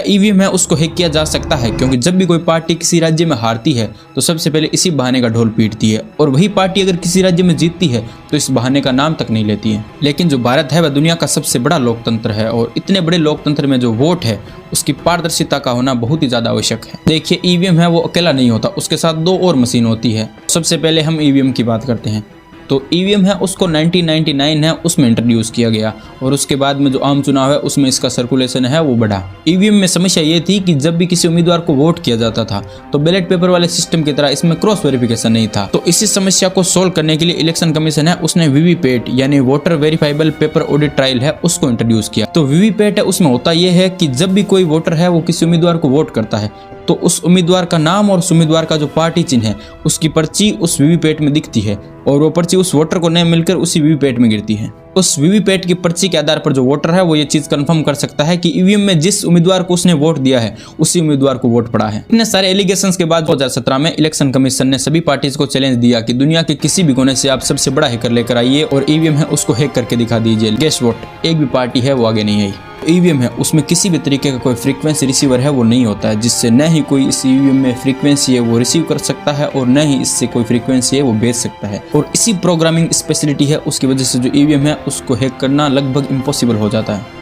EVM है उसको hack किया जा सकता है, क्योंकि जब भी कोई पार्टी किसी राज्य में हारती है तो सबसे पहले इसी बहाने का ढोल पीटती है, और वही पार्टी अगर किसी राज्य में जीतती है तो इस बहाने का नाम तक नहीं लेती है। लेकिन जो भारत है वह दुनिया का सबसे बड़ा लोकतंत्र है, और इतने बड़े लोकतंत्र में जो वोट है उसकी पारदर्शिता का होना बहुत ही ज्यादा आवश्यक है। देखिए, ईवीएम है वो अकेला नहीं होता, उसके साथ 2 और मशीन होती है। सबसे पहले हम ईवीएम की बात करते हैं। तो ईवीएम है उसको 1999 है उसमें इंट्रोड्यूस किया गया, और उसके बाद में जो आम चुनाव है उसमें इसका सर्कुलेशन है वो बढ़ा। ईवीएम में समस्या ये थी कि जब भी किसी उम्मीदवार को वोट किया जाता था तो बैलेट पेपर वाले सिस्टम की तरह इसमें क्रॉस वेरिफिकेशन नहीं था। तो इसी समस्या को सोल्व करने के लिए इलेक्शन कमीशन है उसने वीवीपैट यानी voter verifiable paper audit trial है उसको इंट्रोड्यूस किया। तो वीवीपैट है उसमें होता यह है कि जब भी कोई वोटर है वो किसी उम्मीदवार को वोट करता है तो उस उम्मीदवार का नाम और उस उम्मीदवार का जो पार्टी चिन्ह है उसकी पर्ची उस वीवीपैट में दिखती है, और वो पर्ची उस वोटर को नहीं मिलकर उसी वीवीपैट में गिरती है। उस वीवीपैट की पर्ची के आधार पर जो वोटर है वो ये चीज कंफर्म कर सकता है कि ईवीएम में जिस उम्मीदवार को उसने वोट दिया है उसी उम्मीदवार को वोट पड़ा है। इतने सारे एलिगेशंस के बाद 2017 में इलेक्शन कमीशन ने सभी पार्टीज को चैलेंज दिया कि दुनिया के किसी भी कोने से आप सबसे बड़ा हैकर लेकर आइए और ईवीएम है उसको हैक करके दिखा दीजिए। गेस व्हाट, एक भी पार्टी है वो आगे नहीं आई। ईवीएम है उसमें किसी भी तरीके का कोई फ्रीक्वेंसी रिसीवर है वो नहीं होता है, जिससे न ही कोई इस ईवीएम में फ्रीक्वेंसी है वो रिसीव कर सकता है और न ही इससे कोई फ्रीक्वेंसी है वो भेज सकता है। और इसी प्रोग्रामिंग स्पेशलिटी है उसकी वजह से जो ईवीएम है उसको हैक करना लगभग इम्पॉसिबल हो जाता है।